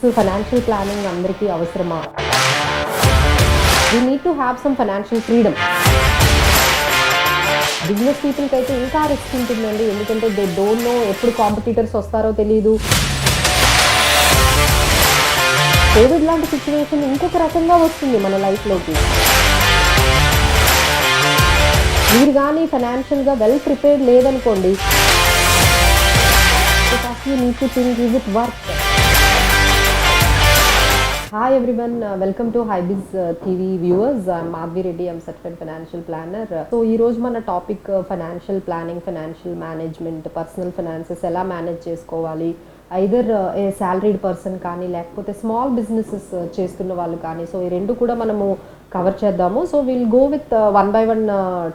So financial planning అందరికీ అవసరమా? We need to have some financial freedom. Business పీపుల్కి అయితే ఇంకా రిస్క్ ఉంటుందండి, ఎందుకంటే దే డోంట్ నో ఎప్పుడు కాంపిటీటర్స్ వస్తారో తెలియదు. కోవిడ్ లాంటి సిచ్యువేషన్ ఇంకొక రకంగా వస్తుంది మన లైఫ్లోకి. మీరు కానీ ఫైనాన్షియల్గా వెల్ ప్రిపేర్డ్ లేదనుకోండి, first you need to think is it work. Hi everyone, welcome to HiBiz TV viewers. I'm Madhvi Reddy, I'm certified financial planner. So ee roju mana topic financial planning, financial management, personal finances ela manage chesukovali. Either a salaried person కానీ లేకపోతే small businesses చేస్తున్న వాళ్ళు కానీ, so ఈ రెండు కూడా మనము cover చేద్దాము. So will go with one by one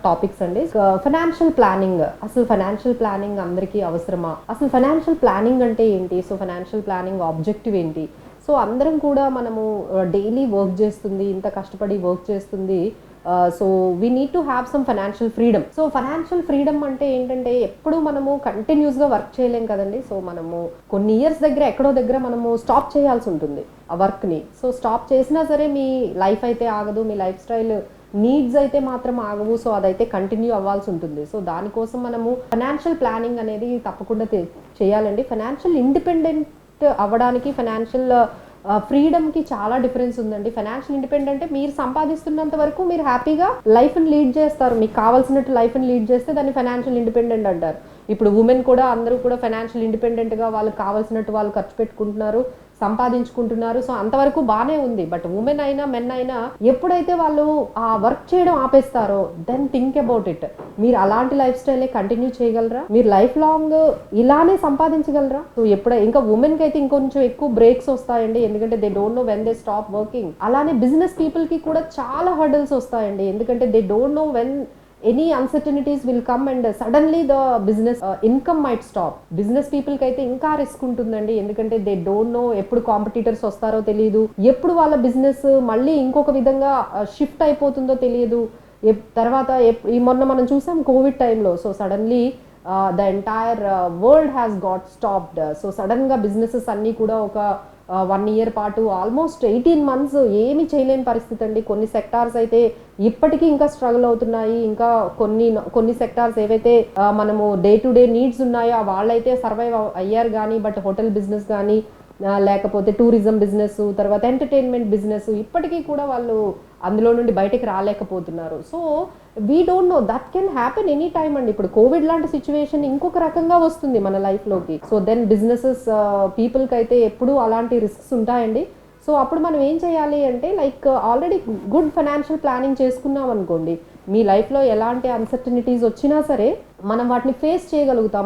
topics అండి. ఫైనాన్షియల్ ప్లానింగ్, అసలు ఫైనాన్షియల్ ప్లానింగ్ అందరికీ అవసరమా? అసలు ఫైనాన్షియల్ ప్లానింగ్ అంటే ఏంటి? సో ఫైనాన్షియల్ ప్లానింగ్ ఆబ్జెక్టివ్ ఏంటి? సో అందరం కూడా మనము డైలీ వర్క్ చేస్తుంది, ఇంత కష్టపడి వర్క్ చేస్తుంది. So we need to have some financial freedom. So financial freedom అంటే ఏంటంటే, ఎప్పుడు మనము కంటిన్యూస్గా వర్క్ చేయలేం కదండి. సో మనము కొన్ని ఇయర్స్ దగ్గర ఎక్కడో దగ్గర మనము స్టాప్ చేయాల్సి ఉంటుంది ఆ వర్క్ని. సో స్టాప్ చేసినా సరే మీ లైఫ్ అయితే ఆగదు, మీ లైఫ్ స్టైల్ నీడ్స్ అయితే మాత్రం ఆగవు. సో అదైతే కంటిన్యూ అవ్వాల్సి ఉంటుంది. సో దానికోసం మనము ఫైనాన్షియల్ ప్లానింగ్ అనేది తప్పకుండా చేయాలండి. ఫైనాన్షియల్ ఇండిపెండెంట్ అవ్వడానికి ఫైనాన్షియల్ ఫ్రీడమ్కి చాలా డిఫరెన్స్ ఉందండి. ఫైనాన్షియల్ ఇండిపెండెంట్ మీరు సంపాదిస్తున్నంత వరకు మీరు హ్యాపీగా లైఫ్ని లీడ్ చేస్తారు. మీకు కావాల్సినట్టు లైఫ్ని లీడ్ చేస్తే దాన్ని ఫైనాన్షియల్ ఇండిపెండెంట్ అంటారు. ఇప్పుడు ఉమెన్ కూడా అందరూ కూడా ఫైనాన్షియల్ ఇండిపెండెంట్గా వాళ్ళకి కావాల్సినట్టు వాళ్ళు ఖర్చు పెట్టుకుంటున్నారు, సంపాదించుకుంటున్నారు. సో అంతవరకు బాగానే ఉంది. బట్ ఉమెన్ అయినా మెన్ అయినా ఎప్పుడైతే వాళ్ళు ఆ వర్క్ చేయడం ఆపేస్తారో, దెన్ థింక్ అబౌట్ ఇట్. మీరు అలాంటి లైఫ్ స్టైలే కంటిన్యూ చేయగలరా? మీరు లైఫ్ లాంగ్ ఇలానే సంపాదించగలరా? సో ఇంకా ఉమెన్కి అయితే ఇంకొంచెం ఎక్కువ బ్రేక్స్ వస్తాయండి, ఎందుకంటే they don't know when they stop working. అలానే బిజినెస్ పీపుల్కి కూడా చాలా హర్డల్స్ వస్తాయండి, ఎందుకంటే they don't know when any uncertainties will come and suddenly the business income might stop. Business people కి అయితే ఇంకా రిస్క్ ఉంటుందండి, ఎందుకంటే దే డోంట్ నో ఎప్పుడు కాంపిటీటర్స్ వస్తారో తెలియదు, ఎప్పుడు వాళ్ళ బిజినెస్ మళ్ళీ ఇంకొక విధంగా షిఫ్ట్ అయిపోతుందో తెలియదు. తర్వాత మొన్న మనం చూసాం కోవిడ్ టైంలో. So suddenly the entire world has got stopped. So సడన్గా బిజినెసెస్ అన్నీ కూడా ఒక 1 year పాటు ఆల్మోస్ట్ 18 months ఏమీ చేయలేని పరిస్థితి అండి. కొన్ని సెక్టార్స్ అయితే ఇప్పటికీ ఇంకా స్ట్రగుల్ అవుతున్నాయి. ఇంకా కొన్ని సెక్టార్స్ ఏవైతే మనము డే టు డే నీడ్స్ ఉన్నాయో వాళ్ళైతే సర్వైవ్ అయ్యారు కానీ, బట్ హోటల్ బిజినెస్ కానీ లేకపోతే టూరిజం బిజినెస్, తర్వాత ఎంటర్టైన్మెంట్ బిజినెస్, ఇప్పటికీ కూడా వాళ్ళు అందులో నుండి బయటకు రాలేకపోతున్నారు. So we don't know, that can happen any time అండి. ఇప్పుడు కోవిడ్ లాంటి సిచ్యువేషన్ ఇంకొక రకంగా వస్తుంది మన లైఫ్లోకి. సో దెన్ బిజినెసెస్ పీపుల్కి అయితే ఎప్పుడూ అలాంటి రిస్క్స్ ఉంటాయండి. సో అప్పుడు మనం ఏం చేయాలి అంటే, like already good financial planning చేసుకున్నాం అనుకోండి, మీ లైఫ్లో ఎలాంటి అన్సర్టనిటీస్ వచ్చినా సరే మనం వాటిని ఫేస్ చేయగలుగుతాం.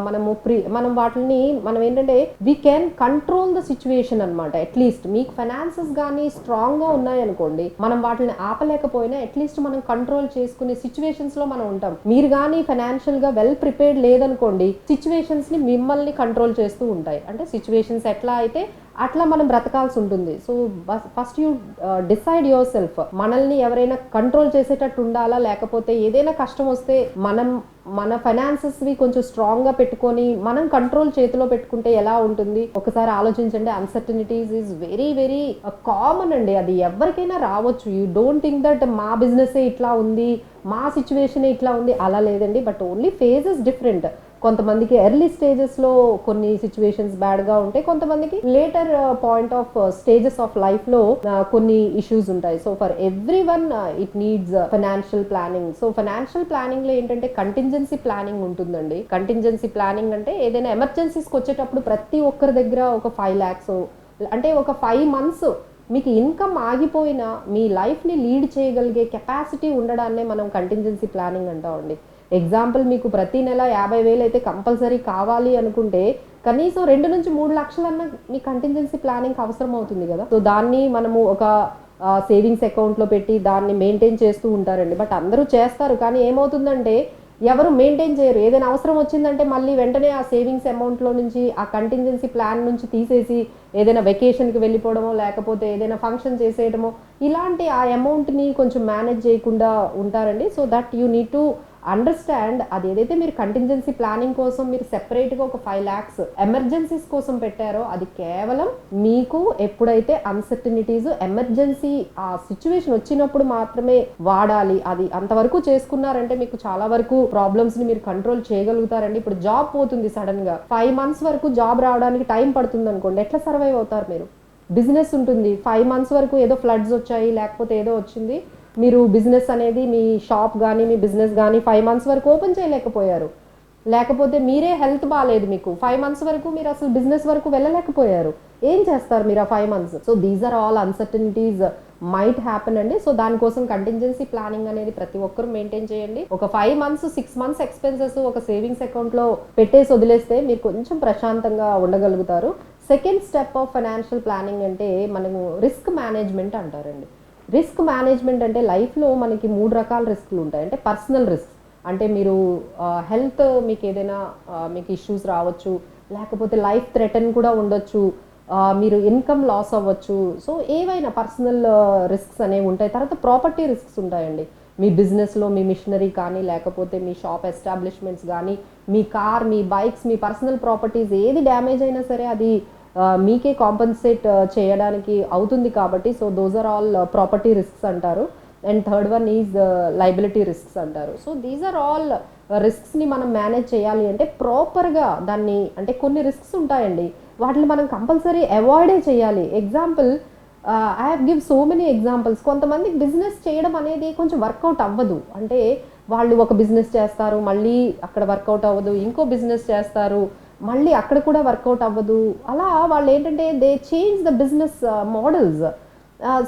మనం ఏంటంటే we can control the situation అనమాట. అట్లీస్ట్ మీకు ఫైనాన్సెస్ కానీ స్ట్రాంగ్గా ఉన్నాయనుకోండి, మనం వాటిని ఆపలేకపోయినా అట్లీస్ట్ మనం కంట్రోల్ చేసుకునే సిచ్యువేషన్స్లో మనం ఉంటాం. మీరు కానీ ఫైనాన్షియల్గా వెల్ ప్రిపేర్డ్ లేదనుకోండి, సిచ్యువేషన్స్ని మిమ్మల్ని కంట్రోల్ చేస్తూ ఉంటాయి. అంటే సిచ్యువేషన్స్ ఎట్లా అయితే అట్లా మనం బ్రతకాల్సి ఉంటుంది. So first you decide your self. మనల్ని ఎవరైనా కంట్రోల్ చేసేటట్టు ఉండాలా, లేకపోతే ఏదైనా కష్టం వస్తే మన ఫైనాన్సెస్వి కొంచెం స్ట్రాంగ్గా పెట్టుకొని మనం కంట్రోల్ చేతిలో పెట్టుకుంటే ఎలా ఉంటుంది ఒకసారి ఆలోచించండి. Uncertainties is very very common అండి, అది ఎవరికైనా రావచ్చు. యూ డోంట్ థింక్ దట్ మా బిజినెస్ ఇట్లా ఉంది, మా సిచ్యువేషన్ ఇట్లా ఉంది, అలా లేదండి. But only phases different. కొంతమందికి ఎర్లీ స్టేజెస్లో కొన్ని సిచ్యువేషన్స్ బ్యాడ్గా ఉంటాయి, కొంతమందికి later point of stages of లైఫ్లో కొన్ని ఇష్యూస్ ఉంటాయి. So for every one it needs financial planning. So financial ప్లానింగ్లో ఏంటంటే కంటింజెన్సీ ప్లానింగ్ ఉంటుందండి. కంటింజెన్సీ ప్లానింగ్ అంటే ఏదైనా ఎమర్జెన్సీస్కి వచ్చేటప్పుడు ప్రతి ఒక్కరి దగ్గర ఒక 5 lakhs, అంటే ఒక 5 months మీకు ఇన్కమ్ ఆగిపోయినా మీ లైఫ్ని లీడ్ చేయగలిగే కెపాసిటీ ఉండడాన్నే మనం కంటింజెన్సీ ప్లానింగ్ అంటామండి. ఎగ్జాంపుల్, మీకు ప్రతి నెల 50,000 అయితే కంపల్సరీ కావాలి అనుకుంటే కనీసం 2 నుంచి 3 లక్షలన్నా మీ కంటింజెన్సీ ప్లానింగ్ అవసరం అవుతుంది కదా. సో దాన్ని మనము ఒక సేవింగ్స్ అకౌంట్లో పెట్టి దాన్ని మెయింటైన్ చేస్తూ ఉంటారండి. బట్ అందరూ చేస్తారు, కానీ ఏమవుతుందంటే ఎవరు మెయింటైన్ చేయరు. ఏదైనా అవసరం వచ్చిందంటే మళ్ళీ వెంటనే ఆ సేవింగ్స్ అమౌంట్లో నుంచి ఆ కంటింజెన్సీ ప్లాన్ నుంచి తీసేసి ఏదైనా వెకేషన్కి వెళ్ళిపోవడమో, లేకపోతే ఏదైనా ఫంక్షన్ చేసేయడమో, ఇలాంటి ఆ అమౌంట్ని కొంచెం మేనేజ్ చేయకుండా ఉంటారండి. So that you need to understand అది ఏదైతే మీరు కంటింజెన్సీ ప్లానింగ్ కోసం మీరు సెపరేట్గా ఒక 5 lakhs ఎమర్జెన్సీస్ కోసం పెట్టారో అది కేవలం మీకు ఎప్పుడైతే అన్సర్టనిటీస్ ఎమర్జెన్సీ ఆ సిచ్యువేషన్ వచ్చినప్పుడు మాత్రమే వాడాలి. అది అంతవరకు చేసుకున్నారంటే మీకు చాలా వరకు ప్రాబ్లమ్స్ ని మీరు కంట్రోల్ చేయగలుగుతారండి. ఇప్పుడు జాబ్ పోతుంది సడన్ గా 5 months వరకు జాబ్ రావడానికి టైం పడుతుంది అనుకోండి, ఎట్లా సర్వైవ్ అవుతారు మీరు? బిజినెస్ ఉంటుంది 5 months వరకు, ఏదో ఫ్లడ్స్ వచ్చాయి లేకపోతే ఏదో వచ్చింది, మీరు బిజినెస్ అనేది మీ షాప్ కానీ మీ బిజినెస్ కానీ 5 months వరకు ఓపెన్ చేయలేకపోయారు. లేకపోతే మీరే హెల్త్ బాగాలేదు, మీకు 5 months వరకు మీరు అసలు బిజినెస్ వరకు వెళ్ళలేకపోయారు. ఏం చేస్తారు మీరు ఆ 5 months? So these are all uncertainties might happen అండి. సో దానికోసం కంటింజెన్సీ ప్లానింగ్ అనేది ప్రతి ఒక్కరు మెయింటైన్ చేయండి. ఒక 5 months 6 months ఎక్స్పెన్సెస్ ఒక సేవింగ్స్ అకౌంట్ లో పెట్టేసి వదిలేస్తే మీరు కొంచెం ప్రశాంతంగా ఉండగలుగుతారు. Second step of financial planning అంటే మనము రిస్క్ మేనేజ్మెంట్ అంటారండి. రిస్క్ మేనేజ్మెంట్ అంటే లైఫ్లో మనకి 3 రకాల రిస్క్లు ఉంటాయి. అంటే పర్సనల్ రిస్క్ అంటే మీరు హెల్త్ మీకు ఏదైనా మీకు ఇష్యూస్ రావచ్చు, లేకపోతే లైఫ్ థ్రెటన్ కూడా ఉండొచ్చు, మీరు ఇన్కమ్ లాస్ అవ్వచ్చు. సో ఏవైనా పర్సనల్ రిస్క్స్ అనేవి ఉంటాయి. తర్వాత ప్రాపర్టీ రిస్క్స్ ఉంటాయండి. మీ బిజినెస్లో మీ మిషనరీ కానీ లేకపోతే మీ షాప్ ఎస్టాబ్లిష్మెంట్స్ కానీ మీ కార్ మీ బైక్స్ మీ పర్సనల్ ప్రాపర్టీస్ ఏది డ్యామేజ్ అయినా సరే అది మీకే కాంపన్సేట్ చేయడానికి అవుతుంది కాబట్టి so those are all property risks అంటారు. And third one is liability risks అంటారు. సో దీస్ ఆర్ ఆల్ రిస్క్స్ని మనం మేనేజ్ చేయాలి అంటే ప్రాపర్గా దాన్ని అంటే కొన్ని రిస్క్స్ ఉంటాయండి, వాటిని మనం కంపల్సరీ అవాయిడే చేయాలి. Example I have give so many examples. కొంతమందికి బిజినెస్ చేయడం అనేది కొంచెం వర్కౌట్ అవ్వదు. అంటే వాళ్ళు ఒక బిజినెస్ చేస్తారు, మళ్ళీ అక్కడ వర్కౌట్ అవ్వదు, ఇంకో బిజినెస్ చేస్తారు, మళ్ళీ అక్కడ కూడా వర్కౌట్ అవ్వదు. అలా వాళ్ళు ఏంటంటే they change the business models.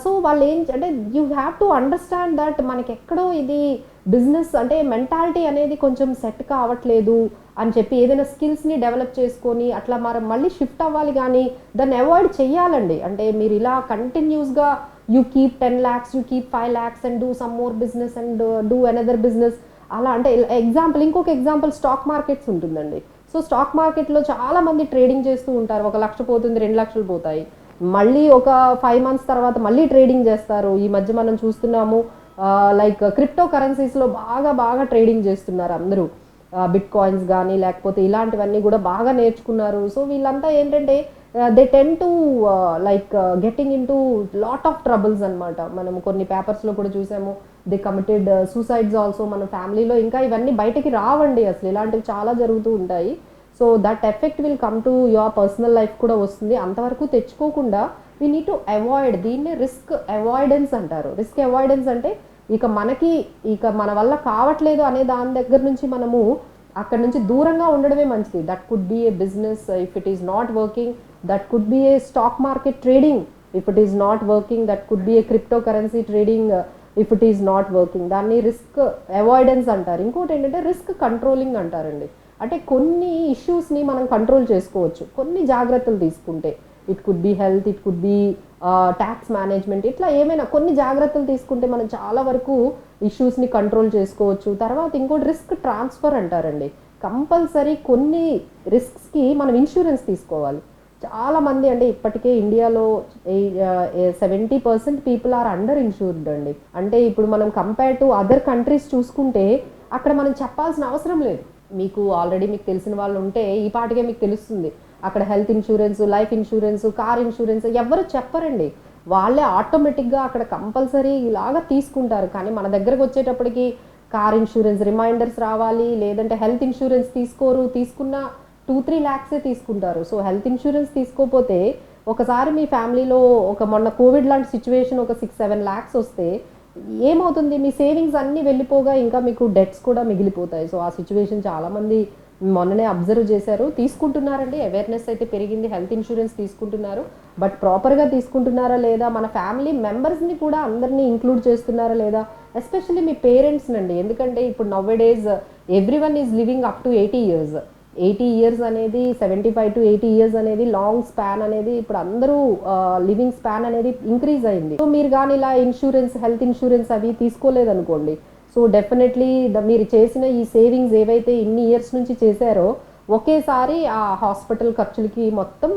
So వాళ్ళు అంటే you have to understand that మనకి ఎక్కడో ఇది బిజినెస్ అంటే మెంటాలిటీ అనేది కొంచెం సెట్ కావట్లేదు అని చెప్పి ఏదైనా స్కిల్స్ని డెవలప్ చేసుకొని అట్లా మళ్ళీ షిఫ్ట్ అవ్వాలి, కానీ దాన్ని అవాయిడ్ చెయ్యాలండి. అంటే మీరు ఇలా కంటిన్యూస్గా you keep 10 lakhs, you keep 5 lakhs and do some more business and do another business అలా అంటే ఎగ్జాంపుల్ ఇంకొక ఎగ్జాంపుల్ స్టాక్ మార్కెట్స్ ఉంటుందండి. సో స్టాక్ మార్కెట్లో చాలా మంది ట్రేడింగ్ చేస్తూ ఉంటారు. 1 లక్ష పోతుంది, 2 లక్షలు పోతాయి, మళ్ళీ ఒక 5 months తర్వాత మళ్ళీ ట్రేడింగ్ చేస్తారు. ఈ మధ్య మనం చూస్తున్నాము లైక్ క్రిప్టో కరెన్సీస్లో బాగా ట్రేడింగ్ చేస్తున్నారు అందరూ. బిట్ కాయిన్స్ కానీ లేకపోతే ఇలాంటివన్నీ కూడా బాగా నేర్చుకున్నారు. సో వీళ్ళంతా ఏంటంటే they ten to like getting in to lot of troubles అనమాట. మనం కొన్ని పేపర్స్లో కూడా చూసాము, దే కమిటెడ్ సూసైడ్స్ ఆల్సో. మన ఫ్యామిలీలో ఇంకా ఇవన్నీ బయటకి రావండి, అసలు ఇలాంటివి చాలా జరుగుతూ ఉంటాయి. So that effect will come to your personal life కూడా వస్తుంది. అంతవరకు తెచ్చుకోకుండా వీ నీడ్ టు అవాయిడ్. దీన్నే రిస్క్ అవాయిడెన్స్ అంటారు. రిస్క్ అవాయిడెన్స్ అంటే ఇక మన వల్ల కావట్లేదు అనే దాని దగ్గర నుంచి మనము అక్కడ నుంచి దూరంగా ఉండడమే మంచిది. That could be A business if it is not working, that could be A stock market trading if it is not working, that could be A crypto currency trading if it is not working. దాన్ని risk avoidance అంటారు. ఇంకోటి ఏంటంటే risk controlling అంటారండి. అంటే కొన్ని ఇష్యూస్ని మనం control చేసుకోవచ్చు కొన్ని జాగ్రత్తలు తీసుకుంటే. It could be health, it could be tax management, ఇట్లా ఏమైనా కొన్ని జాగ్రత్తలు తీసుకుంటే మనం చాలా వరకు ఇష్యూస్ని కంట్రోల్ చేసుకోవచ్చు. తర్వాత ఇంకోటి రిస్క్ ట్రాన్స్ఫర్ అంటారండి. కంపల్సరీ కొన్ని రిస్క్స్కి మనం ఇన్సూరెన్స్ తీసుకోవాలి. చాలామంది అంటే ఇప్పటికే ఇండియాలో 70% పీపుల్ ఆర్ అండర్ ఇన్సూర్డ్ అండి. అంటే ఇప్పుడు మనం కంపేర్ టు అదర్ కంట్రీస్ చూసుకుంటే అక్కడ మనం చెప్పాల్సిన అవసరం లేదు. మీకు ఆల్రెడీ మీకు తెలిసిన వాళ్ళు ఉంటే ఈ పాటికే మీకు తెలుస్తుంది. అక్కడ health insurance, life insurance, car insurance ఎవరు చెప్పరండి, వాళ్ళే ఆటోమేటిక్గా అక్కడ కంపల్సరీ ఇలాగా తీసుకుంటారు. కానీ మన దగ్గరకు వచ్చేటప్పటికి కార్ ఇన్సూరెన్స్ రిమైండర్స్ రావాలి, లేదంటే హెల్త్ ఇన్సూరెన్స్ తీసుకోరు, తీసుకున్న 2-3 lakhs తీసుకుంటారు. సో హెల్త్ ఇన్సూరెన్స్ తీసుకోకపోతే ఒకసారి మీ ఫ్యామిలీలో మొన్న కోవిడ్ లాంటి సిచ్యువేషన్ ఒక 6-7 lakhs వస్తే ఏమవుతుంది, మీ సేవింగ్స్ అన్నీ వెళ్ళిపోగా ఇంకా మీకు డెట్స్ కూడా మిగిలిపోతాయి. సో ఆ సిచ్యువేషన్ చాలామంది మొన్ననే అబ్జర్వ్ చేశారు. తీసుకుంటున్నారండి, అవేర్నెస్ అయితే పెరిగింది, హెల్త్ ఇన్సూరెన్స్ తీసుకుంటున్నారు. బట్ ప్రాపర్గా తీసుకుంటున్నారా లేదా, మన ఫ్యామిలీ మెంబర్స్ని కూడా అందరినీ ఇంక్లూడ్ చేస్తున్నారా లేదా, ఎస్పెషల్లీ మీ పేరెంట్స్ నండి. ఎందుకంటే ఇప్పుడు nowadays everyone is living up to 80 years. 80 years అనేది 75 to 80 years అనేది లాంగ్ స్పాన్ అనేది ఇప్పుడు అందరూ లివింగ్ స్పాన్ అనేది ఇంక్రీజ్ అయింది. సో మీరు కానీ ఇలా ఇన్సూరెన్స్ హెల్త్ ఇన్సూరెన్స్ అవి తీసుకోలేదనుకోండి, సో డెఫినెట్లీ మీరు చేసిన ఈ సేవింగ్స్ ఏవైతే ఇన్ని ఇయర్స్ నుంచి చేశారో ఒకేసారి ఆ హాస్పిటల్ ఖర్చులకి మొత్తం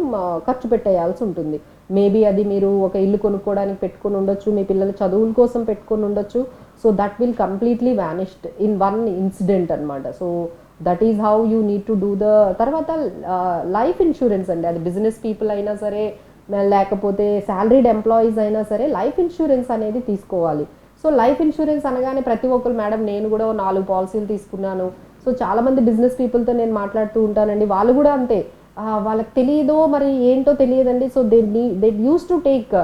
ఖర్చు పెట్టేయాల్సి ఉంటుంది. మేబీ అది మీరు ఒక ఇల్లు కొనుక్కోవడానికి పెట్టుకొని ఉండొచ్చు, మీ పిల్లల చదువుల కోసం పెట్టుకొని ఉండొచ్చు. So that will completely vanished in one incident అనమాట. So that is how you need to do the. తర్వాత లైఫ్ ఇన్సూరెన్స్ అండి, అది బిజినెస్ పీపుల్ అయినా సరే లేకపోతే శాలరీడ్ ఎంప్లాయీస్ అయినా సరే లైఫ్ ఇన్సూరెన్స్ అనేది తీసుకోవాలి. సో లైఫ్ ఇన్సూరెన్స్ అనగానే ప్రతి ఒక్కరు మేడం నేను కూడా 4 పాలసీలు తీసుకున్నాను. సో చాలామంది బిజినెస్ పీపుల్తో నేను మాట్లాడుతూ ఉంటానండి, వాళ్ళు కూడా అంతే. వాళ్ళకి తెలియదో మరి ఏంటో తెలియదండి. So they use to take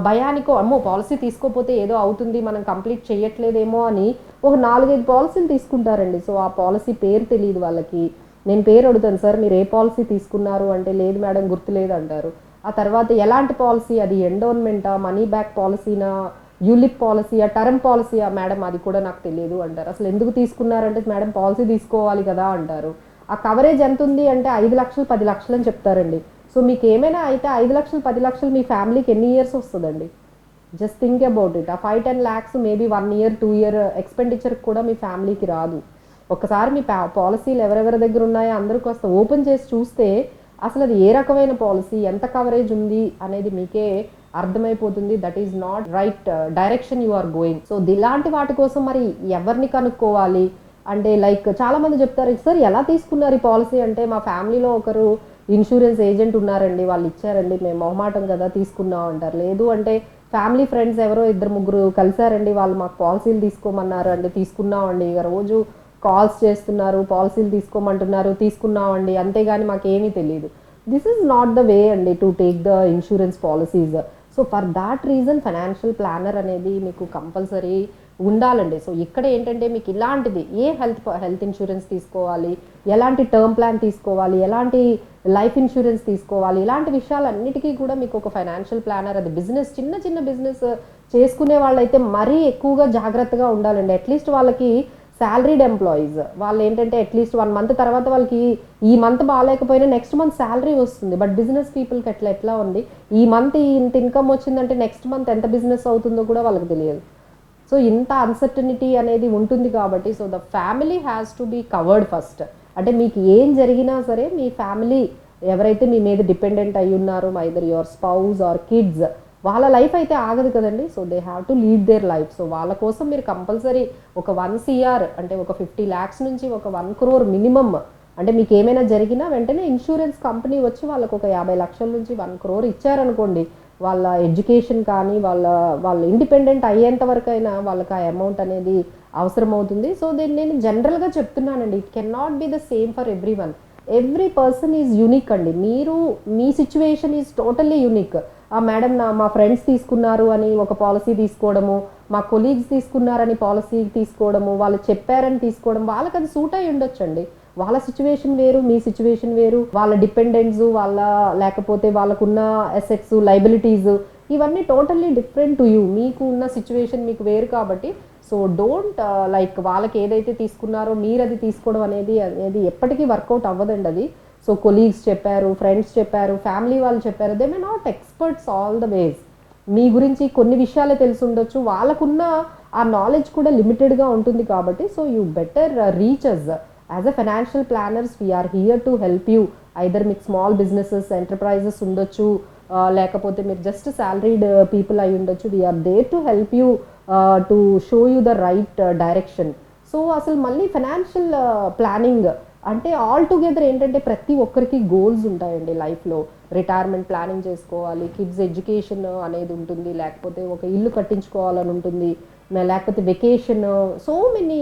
భయానికో అమ్మో పాలసీ తీసుకోపోతే ఏదో అవుతుంది మనం కంప్లీట్ చేయట్లేదేమో అని ఒక 4-5 పాలసీలు తీసుకుంటారండి. సో ఆ పాలసీ పేరు తెలియదు వాళ్ళకి. నేను పేరు అడుగుతాను, సార్ మీరు ఏ పాలసీ తీసుకున్నారు అంటే లేదు మేడం గుర్తులేదు అంటారు. ఆ తర్వాత ఎలాంటి పాలసీ, అది ఎండోన్మెంటా, మనీ బ్యాక్ పాలసీనా, యూలిప్ పాలసీయా, టర్మ్ పాలసీయా మేడం అది కూడా నాకు తెలియదు అంటారు. అసలు ఎందుకు తీసుకున్నారంటే మేడం పాలసీ తీసుకోవాలి కదా అంటారు. ఆ కవరేజ్ ఎంత ఉంది అంటే 5 లక్షలు 10 లక్షలు అని చెప్తారండి. సో మీకు ఏమైనా అయితే 5 లక్షలు 10 లక్షలు మీ ఫ్యామిలీకి ఎన్ని ఇయర్స్ వస్తుందండి? Just think about it. ఆ 5-10 lakhs maybe 1 year 2 year expenditure కూడా మీ ఫ్యామిలీకి రాదు. ఒక్కసారి మీ పాలసీలు ఎవరెవరి దగ్గర ఉన్నాయో అందరికి వస్తే ఓపెన్ చేసి చూస్తే అసలు అది ఏ రకమైన పాలసీ, ఎంత కవరేజ్ ఉంది అనేది మీకే అర్థమైపోతుంది. That is not right direction you are going. So ఇలాంటి వాటి కోసం మరి ఎవరిని కనుక్కోవాలి అంటే లైక్ చాలా మంది చెప్తారు, సార్ ఎలా తీసుకున్నారు ఈ పాలసీ అంటే మా ఫ్యామిలీలో ఒకరు ఇన్సూరెన్స్ ఏజెంట్ ఉన్నారండి, వాళ్ళు ఇచ్చారండి, మేము మొహమాటం కదా తీసుకున్నాం అంటారు. లేదు అంటే ఫ్యామిలీ ఫ్రెండ్స్ ఎవరో 2-3 కలిసారండి, వాళ్ళు మాకు పాలసీలు తీసుకోమన్నారు అండి, తీసుకున్నామండి, ఇక రోజు కాల్స్ చేస్తున్నారు, పాలసీలు తీసుకోమంటున్నారు, తీసుకున్నామండి, అంతేగాని మాకేమీ తెలియదు. This is not the way అండి to take the insurance policies. So for that reason financial planner అనేది మీకు కంపల్సరీ ఉండాలండి. సో ఇక్కడ ఏంటంటే మీకు ఇలాంటిది హెల్త్ ఇన్సూరెన్స్ తీసుకోవాలి, ఎలాంటి టర్మ్ ప్లాన్ తీసుకోవాలి, ఎలాంటి లైఫ్ ఇన్సూరెన్స్ తీసుకోవాలి, ఇలాంటి విషయాలన్నిటికీ కూడా మీకు ఒక ఫైనాన్షియల్ ప్లానర్, అది బిజినెస్ చిన్న బిజినెస్ చేసుకునే వాళ్ళైతే మరీ ఎక్కువగా జాగ్రత్తగా ఉండాలండి. అట్లీస్ట్ వాళ్ళకి శాలరీడ్ ఎంప్లాయీస్ వాళ్ళు ఏంటంటే అట్లీస్ట్ 1 month తర్వాత వాళ్ళకి ఈ మంత్ బాగాలేకపోయినా నెక్స్ట్ మంత్ శాలరీ వస్తుంది. బట్ బిజినెస్ పీపుల్కి ఎట్లా ఉంది, ఈ మంత్ ఇంత ఇన్కమ్ వచ్చిందంటే నెక్స్ట్ మంత్ ఎంత బిజినెస్ అవుతుందో కూడా వాళ్ళకి తెలియదు. సో ఇంత అన్సర్టనిటీ అనేది ఉంటుంది కాబట్టి so the family has to be covered first. అంటే మీకు ఏం జరిగినా సరే మీ ఫ్యామిలీ ఎవరైతే మీ మీద డిపెండెంట్ అయి ఉన్నారో either your spouse are kids, వాళ్ళ లైఫ్ అయితే ఆగదు కదండి. So they have to lead their life. So వాళ్ళ కోసం మీరు కంపల్సరీ ఒక 1 CR అంటే ఒక 50 lakhs నుంచి ఒక 1 crore మినిమమ్, అంటే మీకు ఏమైనా జరిగినా వెంటనే ఇన్సూరెన్స్ కంపెనీ వచ్చి వాళ్ళకు ఒక 50 లక్షల నుంచి 1 crore ఇచ్చారనుకోండి, వాళ్ళ ఎడ్యుకేషన్ కానీ వాళ్ళ ఇండిపెండెంట్ అయ్యేంత వరకు అయినా వాళ్ళకి ఆ అమౌంట్ అనేది అవసరం అవుతుంది. సో దీన్ని నేను జనరల్గా చెప్తున్నానండి, it can not be the same for every person is unique అండి. మీ situation is totally unique. Madam మా ఫ్రెండ్స్ తీసుకున్నారు అని ఒక పాలసీ తీసుకోవడము, మా కొలీగ్స్ తీసుకున్నారని పాలసీ తీసుకోవడము, వాళ్ళు చెప్పారని తీసుకోవడం, వాళ్ళకి అది సూట్ అయి ఉండొచ్చండి. వాళ్ళ సిచ్యువేషన్ వేరు, మీ సిచ్యువేషన్ వేరు, వాళ్ళ డిపెండెంట్స్ లేకపోతే వాళ్ళకున్న అసెట్స్ లైబిలిటీస్ ఇవన్నీ టోటల్లీ డిఫరెంట్ టు యూ. మీకు ఉన్న సిచ్యువేషన్ మీకు వేరు కాబట్టి సో డోంట్ లైక్ వాళ్ళకి ఏదైతే తీసుకున్నారో మీరు అది తీసుకోవడం అనేది ఎప్పటికీ వర్కౌట్ అవ్వదండి అది. సో కొలీగ్స్ చెప్పారు, ఫ్రెండ్స్ చెప్పారు, ఫ్యామిలీ వాళ్ళు చెప్పారు, they may not experts all the ways. మీ గురించి కొన్ని విషయాలే తెలిసి ఉండొచ్చు, వాళ్ళకున్న ఆ నాలెడ్జ్ కూడా లిమిటెడ్గా ఉంటుంది కాబట్టి so you better reach us as a financial planners. We're here to help you. Either మీకు స్మాల్ బిజినెసెస్ ఎంటర్ప్రైజెస్ ఉండొచ్చు, లేకపోతే మీరు జస్ట్ శాలరీడ్ పీపుల్ అయి ఉండొచ్చు. We're there to help you to show you the right direction. So అసలు మళ్ళీ financial planning అంటే all together ఏంటంటే ప్రతి ఒక్కరికి గోల్స్ ఉంటాయండి లైఫ్లో. రిటైర్మెంట్ ప్లానింగ్ చేసుకోవాలి, కిడ్స్ ఎడ్యుకేషన్ అనేది ఉంటుంది, లేకపోతే ఒక ఇల్లు కట్టించుకోవాలని ఉంటుంది, లేకపోతే vacation, so many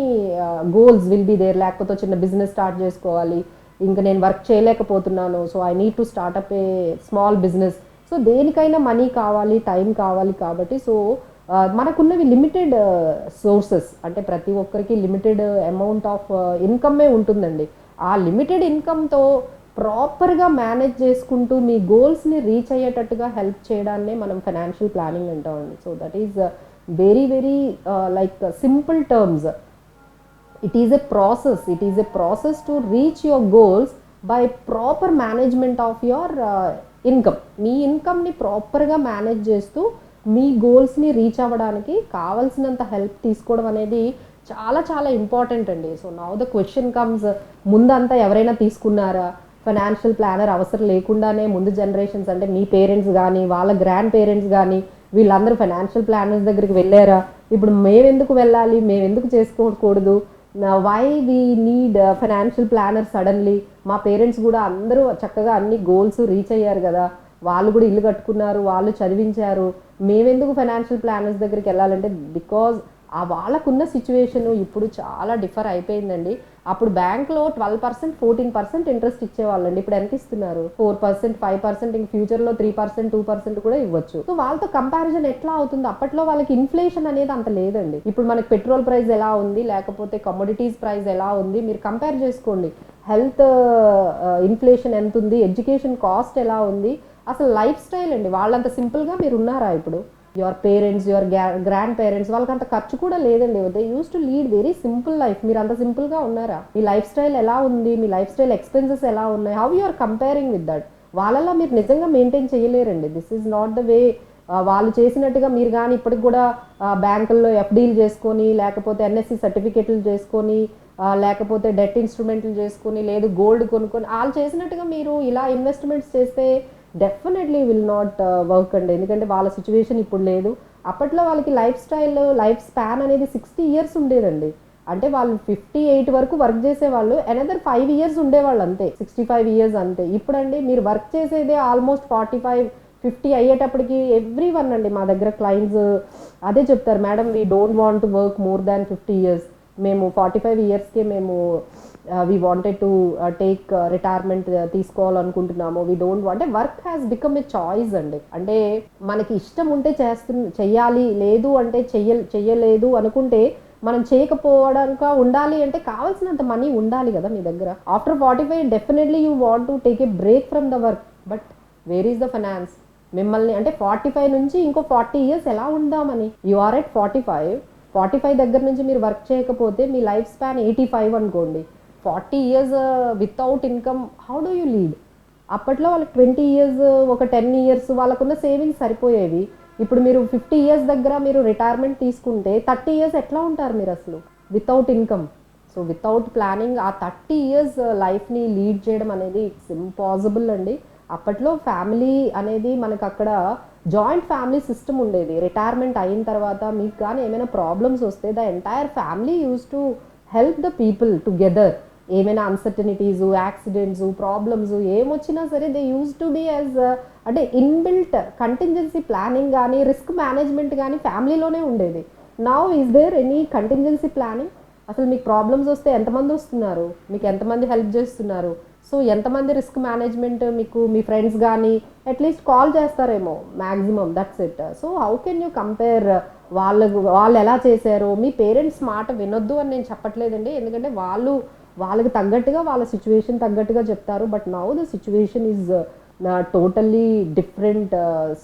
goals will be there. లేకపోతే చిన్న బిజినెస్ స్టార్ట్ చేసుకోవాలి, ఇంకా నేను వర్క్ చేయలేకపోతున్నాను, so I need to start up a small business. So దేనికైనా మనీ కావాలి, టైం కావాలి కాబట్టి సో మనకున్నవి లిమిటెడ్ సోర్సెస్, అంటే ప్రతి ఒక్కరికి లిమిటెడ్ అమౌంట్ ఆఫ్ ఇన్కమ్మే ఉంటుందండి. ఆ లిమిటెడ్ ఇన్కమ్తో ప్రాపర్గా మేనేజ్ చేసుకుంటూ మీ గోల్స్ని రీచ్ అయ్యేటట్టుగా హెల్ప్ చేయడాన్నే మనం ఫైనాన్షియల్ ప్లానింగ్ అంటామండి. So that is very very like simple terms. It is a process to reach your goals by proper management of your income. మీ ఇన్కమ్ని ప్రాపర్గా మేనేజ్ చేస్తూ మీ గోల్స్ని రీచ్ అవ్వడానికి కావాల్సినంత హెల్ప్ తీసుకోవడం అనేది చాలా చాలా ఇంపార్టెంట్ అండి. So now the question comes, ముందంతా ఎవరైనా తీసుకున్నారా? ఫైనాన్షియల్ ప్లానర్ అవసరం లేకుండానే ముందు జనరేషన్స్ అంటే మీ పేరెంట్స్ కానీ వాళ్ళ గ్రాండ్ పేరెంట్స్ కానీ వీళ్ళందరూ ఫైనాన్షియల్ ప్లానర్స్ దగ్గరికి వెళ్ళారా? ఇప్పుడు మేమెందుకు వెళ్ళాలి, మేమెందుకు చేసుకోకూడదు, why we need financial planner suddenly? మా పేరెంట్స్ కూడా అందరూ చక్కగా అన్ని గోల్స్ రీచ్ అయ్యారు కదా, వాళ్ళు కూడా ఇల్లు కట్టుకున్నారు, వాళ్ళు చదివించారు, మేమెందుకు ఫైనాన్షియల్ ప్లానర్స్ దగ్గరికి వెళ్ళాలంటే బికాజ్ ఆ వాళ్ళకున్న సిచ్యువేషన్ ఇప్పుడు చాలా డిఫర్ అయిపోయిందండి. అప్పుడు బ్యాంక్లో 12%, 14% ఇంట్రెస్ట్ ఇచ్చేవాళ్ళండి. ఇప్పుడు ఎంత ఇస్తున్నారు? 4%, 5%, ఇంక ఫ్యూచర్లో 3%, 2% కూడా ఇవ్వచ్చు. సో వాళ్ళతో కంపారిజన్ ఎట్లా అవుతుంది? అప్పట్లో వాళ్ళకి ఇన్ఫ్లేషన్ అనేది అంత లేదండి. ఇప్పుడు మనకి పెట్రోల్ ప్రైస్ ఎలా ఉంది, లేకపోతే కమోడిటీస్ ప్రైస్ ఎలా ఉంది, మీరు కంపేర్ చేసుకోండి. హెల్త్ ఇన్ఫ్లేషన్ ఎంత ఉంది, ఎడ్యుకేషన్ కాస్ట్ ఎలా ఉంది, అసలు లైఫ్ స్టైల్ అండి. వాళ్ళంత సింపుల్గా మీరు ఉన్నారా? ఇప్పుడు your parents, your grand parents, వాళ్ళకి అంత ఖర్చు కూడా లేదండి. They use to lead very simple life. మీరు అంత సింపుల్గా ఉన్నారా? మీ లైఫ్ స్టైల్ ఎలా ఉంది, మీ లైఫ్ స్టైల్ ఎక్స్పెన్సెస్ ఎలా ఉన్నాయి, how you are comparing with that? వాళ్ళలా మీరు నిజంగా మెయింటైన్ చేయలేరండి. This is not the way. వాళ్ళు చేసినట్టుగా మీరు కానీ ఇప్పటికి కూడా బ్యాంకుల్లో ఎఫ్డీలు చేసుకొని, లేకపోతే ఎన్ఎస్సి సర్టిఫికేట్లు చేసుకొని, లేకపోతే డెట్ ఇన్స్ట్రుమెంట్లు చేసుకొని, లేదు గోల్డ్ కొనుక్కొని వాళ్ళు చేసినట్టుగా మీరు ఇలా ఇన్వెస్ట్మెంట్స్ చేస్తే డెఫినెట్లీ విల్ నాట్ వర్క్ అండి. ఎందుకంటే వాళ్ళ సిచ్యువేషన్ ఇప్పుడు లేదు. అప్పట్లో వాళ్ళకి లైఫ్ స్టైల్, లైఫ్ స్పాన్ అనేది 60 years ఉండేదండి. అంటే వాళ్ళు 58 వరకు వర్క్ చేసేవాళ్ళు, అనదర్ 5 years ఉండేవాళ్ళు అంతే, 65 years అంతే. ఇప్పుడండి మీరు వర్క్ చేసేదే ఆల్మోస్ట్ 45, 50 అయ్యేటప్పటికి ఎవ్రీ వన్ అండి మా దగ్గర క్లయింట్స్ అదే చెప్తారు, madam we don't want to work more than 50 years, మేము 45 yearsకే మేము we wanted to take retirement తీసుకోవాలనుకుంటున్నాము. We don't want, work has become a choice అండి. అంటే మనకి ఇష్టం ఉంటే చెయ్యాలి, లేదు అంటే చెయ్యలేదు అనుకుంటే మనం చేయకపోవడానికి ఉండాలి అంటే కావాల్సినంత మనీ ఉండాలి కదా మీ దగ్గర. After 45 definitely you want to take a break from the work, but where is the finance? మిమ్మల్ని అంటే 45 నుంచి ఇంకో 40 years ఎలా ఉందామని? యు ఆర్ ఎట్ 45 దగ్గర నుంచి మీరు వర్క్ చేయకపోతే మీ లైఫ్ స్పాన్ 85 అనుకోండి. 40 years without income, how do you lead? అప్పట్లో వాళ్ళకి 20 years, ఒక 10 years వాళ్ళకున్న సేవింగ్స్ సరిపోయేవి. ఇప్పుడు మీరు 50 years దగ్గర మీరు రిటైర్మెంట్ తీసుకుంటే 30 years ఎట్లా ఉంటారు మీరు అసలు without income? So without planning ఆ 30 years లైఫ్ని లీడ్ చేయడం అనేది ఇట్స్ ఇంపాసిబుల్ అండి. అప్పట్లో ఫ్యామిలీ అనేది మనకు అక్కడ జాయింట్ ఫ్యామిలీ సిస్టమ్ ఉండేది. రిటైర్మెంట్ అయిన తర్వాత మీకు కానీ ఏమైనా ప్రాబ్లమ్స్ వస్తే the entire family use to help the people together. ఏమైనా అన్సర్టనిటీస్, యాక్సిడెంట్స్, ప్రాబ్లమ్స్ ఏమొచ్చినా సరే they use to be as అంటే ఇన్బిల్ట్ కంటింజెన్సీ ప్లానింగ్ కానీ రిస్క్ మేనేజ్మెంట్ కానీ ఫ్యామిలీలోనే ఉండేది. Now is there any contingency planning? అసలు మీకు ప్రాబ్లమ్స్ వస్తే ఎంతమంది వస్తున్నారు, మీకు ఎంతమంది హెల్ప్ చేస్తున్నారు? సో ఎంతమంది రిస్క్ మేనేజ్మెంట్ మీకు మీ ఫ్రెండ్స్ కానీ అట్లీస్ట్ కాల్ చేస్తారేమో maximum, that's it. So how can you compare? వాళ్ళు ఎలా చేశారో? మీ పేరెంట్స్ మాట వినొద్దు అని నేను చెప్పట్లేదండి, ఎందుకంటే వాళ్ళకి తగ్గట్టుగా వాళ్ళ సిచ్యువేషన్ తగ్గట్టుగా చెప్తారు. But now the situation is totally different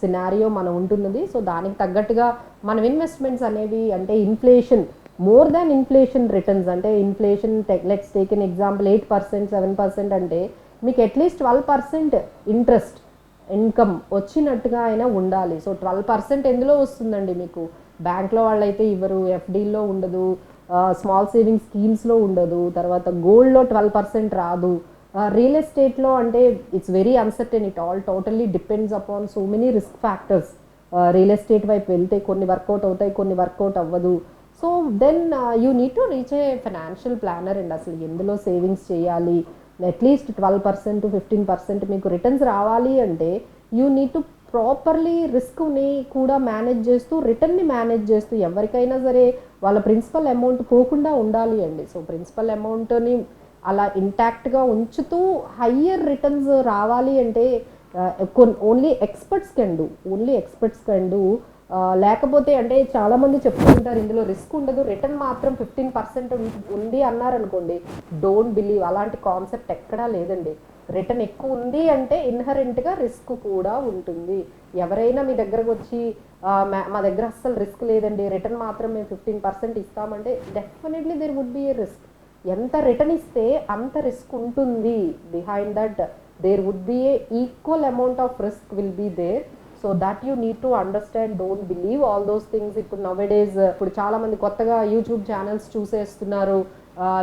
scenario మనం ఉంటున్నది. సో దానికి తగ్గట్టుగా మనం ఇన్వెస్ట్మెంట్స్ అనేవి అంటే inflation, more than inflation returns, అంటే inflation let's take an example 8%, 7% అంటే మీకు అట్లీస్ట్ 12% ఇంట్రెస్ట్ ఇన్కమ్ వచ్చినట్టుగా అయినా ఉండాలి. సో 12% ఎందులో వస్తుందండి మీకు? బ్యాంక్లో వాళ్ళైతే ఇవ్వరు, ఎఫ్డీల్లో ఉండదు, స్మాల్ సేవింగ్ స్కీమ్స్లో ఉండదు, తర్వాత గోల్డ్లో 12% రాదు, రియల్ ఎస్టేట్లో అంటే it's very uncertain. It all totally depends upon so many risk factors. Real estate వైపు వెళ్తే కొన్ని వర్కౌట్ అవుతాయి, కొన్ని వర్కౌట్ అవ్వదు. So then you need to reach a financial planner అండి. అసలు ఎందులో సేవింగ్స్ చేయాలి, అట్లీస్ట్ 12% to 15% మీకు రిటర్న్స్ రావాలి అంటే యూ నీడ్ టు ప్రాపర్లీ రిస్క్ని కూడా మేనేజ్ చేస్తూ, రిటర్న్ని మేనేజ్ చేస్తూ, ఎవరికైనా సరే వాళ్ళ ప్రిన్సిపల్ అమౌంట్ పోకుండా ఉండాలి అండి. సో ప్రిన్సిపల్ అమౌంట్ని అలా ఇంటాక్ట్గా ఉంచుతూ హయ్యర్ రిటర్న్స్ రావాలి అంటే ఓన్లీ ఎక్స్పర్ట్స్ కెన్ డూ. లేకపోతే అంటే చాలామంది చెప్తుంటారు ఇందులో రిస్క్ ఉండదు, రిటర్న్ మాత్రం 15% ఉంది అన్నారనుకోండి, డోంట్ బిలీవ్. అలాంటి కాన్సెప్ట్ ఎక్కడా లేదండి. రిటర్న్ ఎక్కువ ఉంది అంటే ఇన్హరెంట్గా రిస్క్ కూడా ఉంటుంది. ఎవరైనా మీ దగ్గరకు వచ్చి మా దగ్గర అస్సలు రిస్క్ లేదండి, రిటర్న్ మాత్రం మేము 15% ఇస్తామంటే definitely there would be a risk. ఎంత రిటర్న్ ఇస్తే అంత రిస్క్ ఉంటుంది. Behind that there would be a equal amount of risk will be there. So that you need to understand, don't believe all those things. ఇప్పుడు nowadays ఇప్పుడు చాలా మంది కొత్తగా YouTube channels చూసేస్తున్నారు,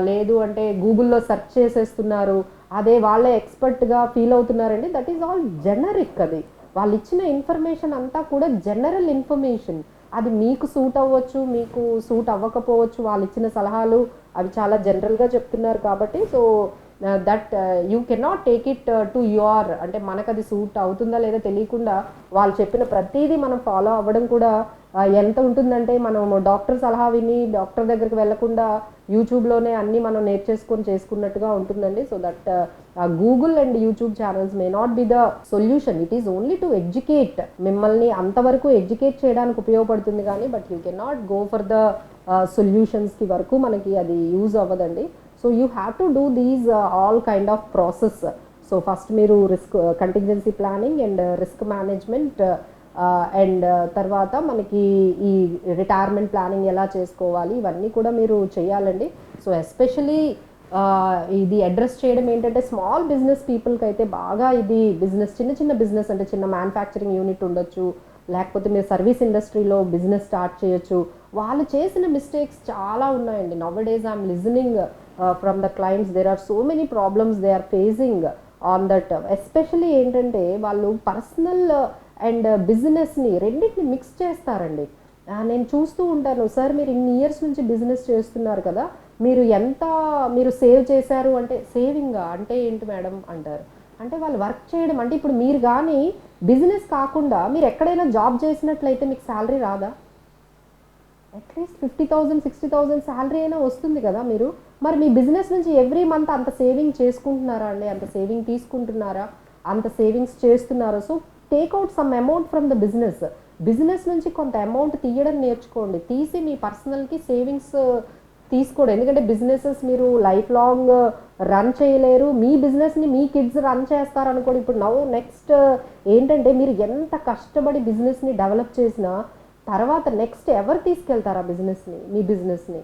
లేదు అంటే గూగుల్లో సెర్చ్ చేసేస్తున్నారు, అదే వాళ్ళే ఎక్స్పర్ట్గా ఫీల్ అవుతున్నారండి. That is all generic. అది వాళ్ళు ఇచ్చిన ఇన్ఫర్మేషన్ అంతా కూడా జనరల్ ఇన్ఫర్మేషన్. అది మీకు సూట్ అవ్వచ్చు, మీకు సూట్ అవ్వకపోవచ్చు. వాళ్ళు ఇచ్చిన సలహాలు అవి చాలా జనరల్గా చెప్తున్నారు కాబట్టి so that you cannot take it to your, అంటే మనకు అది సూట్ అవుతుందా లేదా తెలియకుండా వాళ్ళు చెప్పిన ప్రతిదీ మనం ఫాలో అవ్వడం కూడా ఎంత ఉంటుందంటే మనం డాక్టర్ సలహా విని డాక్టర్ దగ్గరికి వెళ్లకుండా యూట్యూబ్లోనే అన్నీ మనం నేర్చేసుకొని చేసుకున్నట్టుగా ఉంటుందండి. So that Google and YouTube channels may not be the solution, it is only to educate. మిమ్మల్ని అంతవరకు ఎడ్యుకేట్ చేయడానికి ఉపయోగపడుతుంది కానీ but you can not go for the సొల్యూషన్స్కి వరకు మనకి అది యూజ్ అవ్వదండి. So you have to do these all kind of process. So first మీరు risk contingency planning and risk management and తర్వాత మనకి ఈ రిటైర్మెంట్ ప్లానింగ్ ఎలా చేసుకోవాలి ఇవన్నీ కూడా మీరు చేయాలండి. సో ఎస్పెషలీ ఇది అడ్రస్ చేయడం ఏంటంటే స్మాల్ బిజినెస్ పీపుల్కి అయితే బాగా ఇది బిజినెస్, చిన్న చిన్న బిజినెస్ అంటే చిన్న మ్యానుఫ్యాక్చరింగ్ యూనిట్ ఉండొచ్చు, లేకపోతే మీరు సర్వీస్ ఇండస్ట్రీలో బిజినెస్ స్టార్ట్ చేయొచ్చు. వాళ్ళు చేసిన మిస్టేక్స్ చాలా ఉన్నాయండి. Nowadays I'm listening from the clients, there are so many problems they are facing on that. Especially ఏంటంటే వాళ్ళు పర్సనల్ అండ్ బిజినెస్ని రెండింటిని మిక్స్ చేస్తారండి. నేను చూస్తూ ఉంటాను, సార్ మీరు ఇన్ని ఇయర్స్ నుంచి బిజినెస్ చేస్తున్నారు కదా, మీరు సేవ్ చేశారు అంటే సేవింగా అంటే ఏంటి మేడం అంటారు. అంటే వాళ్ళు వర్క్ చేయడం అంటే ఇప్పుడు మీరు కానీ బిజినెస్ కాకుండా మీరు ఎక్కడైనా జాబ్ చేసినట్లయితే మీకు శాలరీ రాదా? అట్లీస్ట్ 50,000 60,000 శాలరీ అయినా వస్తుంది కదా మీరు. మరి మీ బిజినెస్ నుంచి ఎవ్రీ మంత్ అంత సేవింగ్ చేసుకుంటున్నారా అండి? అంత సేవింగ్ తీసుకుంటున్నారా? అంత సేవింగ్స్ చేస్తున్నారా? So take out some amount from the business. Business నుంచి కొంత అమౌంట్ తీయడం నేర్చుకోండి. తీసి మీ పర్సనల్కి సేవింగ్స్ తీసుకోండి. ఎందుకంటే బిజినెసెస్ మీరు లైఫ్ లాంగ్ రన్ చేయలేరు. మీ బిజినెస్ని మీ కిడ్స్ రన్ చేస్తారనుకోండి. ఇప్పుడు నెక్స్ట్ ఏంటంటే మీరు ఎంత కష్టపడి బిజినెస్ని డెవలప్ చేసినా తర్వాత నెక్స్ట్ ఎవరు తీసుకెళ్తారు ఆ బిజినెస్ని, మీ బిజినెస్ని?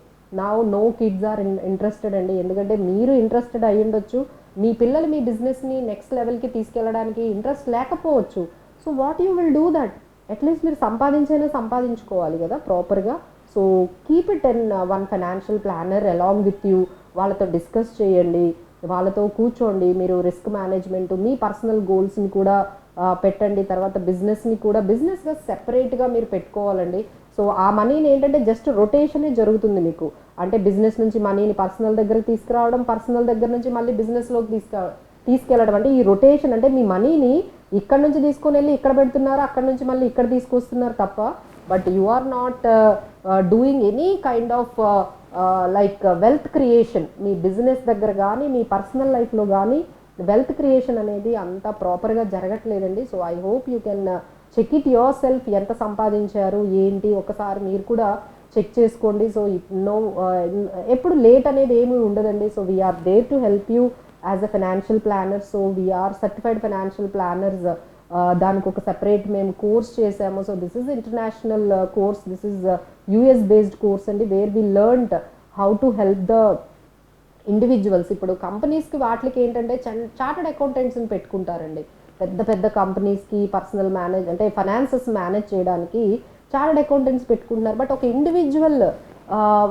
నో కిడ్స్ ఆర్ ఇంట్రెస్టెడ్ అండి. ఎందుకంటే మీరు ఇంట్రెస్టెడ్ అయ్యి ఉండొచ్చు, మీ పిల్లలు మీ బిజినెస్ని నెక్స్ట్ లెవెల్కి తీసుకెళ్ళడానికి ఇంట్రెస్ట్ లేకపోవచ్చు. So what you will do that? At least మీరు సంపాదించుకోవాలి కదా ప్రాపర్గా. So keep it in one financial planner along with you. వాళ్ళతో డిస్కస్ చేయండి, వాళ్ళతో కూర్చోండి. మీరు రిస్క్ మేనేజ్మెంట్, మీ పర్సనల్ గోల్స్ని కూడా పెట్టండి. తర్వాత బిజినెస్ని కూడా బిజినెస్గా సెపరేట్గా మీరు పెట్టుకోవాలండి. సో ఆ మనీని ఏంటంటే జస్ట్ రొటేషనే జరుగుతుంది మీకు. అంటే బిజినెస్ నుంచి మనీని పర్సనల్ దగ్గరికి తీసుకురావడం, పర్సనల్ దగ్గర నుంచి మళ్ళీ బిజినెస్లోకి తీసుకెళ్ళడం. అంటే ఈ రొటేషన్ అంటే మీ మనీని ఇక్కడ నుంచి తీసుకొని వెళ్ళి ఇక్కడ పెడుతున్నారు, అక్కడ నుంచి మళ్ళీ ఇక్కడ తీసుకొస్తున్నారు తప్ప but you are not doing any kind of like wealth creation. మీ బిజినెస్ దగ్గర కానీ మీ పర్సనల్ లైఫ్లో కానీ వెల్త్ క్రియేషన్ అనేది అంత ప్రాపర్గా జరగట్లేదండి. So I hope you can check it yourself. ఎంత సంపాదించారు ఏంటి ఒకసారి మీరు కూడా చెక్ చేసుకోండి. సో ఎప్పుడు లేట్ అనేది ఏమీ ఉండదండి. So we are there to help you as a financial planner. So we're certified financial planners. దానికి ఒక సెపరేట్ మేము కోర్స్ చేసాము. So this is international course, this is US based course అండి, where we learned how to help the individuals. ఇప్పుడు కంపెనీస్కి వాటికి ఏంటంటే chartered అకౌంటెంట్స్ని పెట్టుకుంటారండి. పెద్ద పెద్ద కంపెనీస్కి పర్సనల్ అంటే ఫైనాన్సెస్ మేనేజ్ చేయడానికి చార్టర్డ్ అకౌంటెంట్స్ పెట్టుకుంటున్నారు. బట్ ఒక ఇండివిజువల్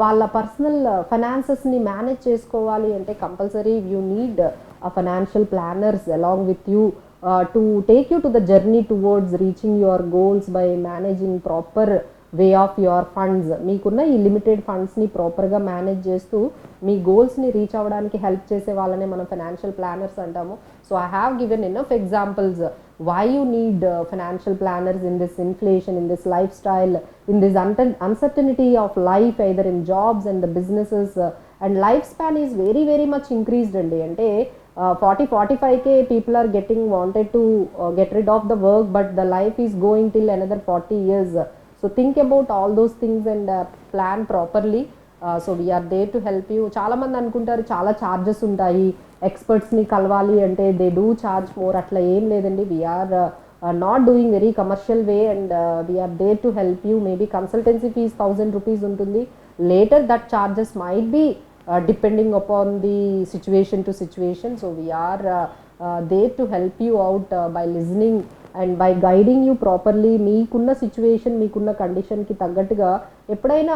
వాళ్ళ పర్సనల్ ఫైనాన్సెస్ని మేనేజ్ చేసుకోవాలి అంటే compulsory you need financial planners along with you to take you to the journey towards reaching your goals by managing proper way of your funds. మీకున్న ఈ limited ఫండ్స్ని ప్రాపర్గా manage చేస్తూ మీ గోల్స్ని reach అవ్వడానికి help చేసే వాళ్ళనే మనం ఫైనాన్షియల్ ప్లానర్స్ అంటాము. So I have given enough examples why you need financial planners in this inflation, in this lifestyle, in this uncertainty of life, either in jobs and the businesses, and lifespan is very very much increased andi. Ante 40-45k people are wanted to get rid of the work, but the life is going till another 40 years. So think about all those things and plan properly. So we are there to help you. చాలామంది అనుకుంటారు చాలా charges ఉంటాయి, ఎక్స్పర్ట్స్ని కలవాలి అంటే they do charge more. అట్లా ఏం లేదండి. We're not doing very commercial way and we're there to help you. Maybe consultancy fees 1000 rupees ఉంటుంది. Later that charges might be depending upon the situation to situation. So we are there to help you out by listening and by guiding you properly మీకున్న situation మీకున్న కండిషన్కి తగ్గట్టుగా ఎప్పుడైనా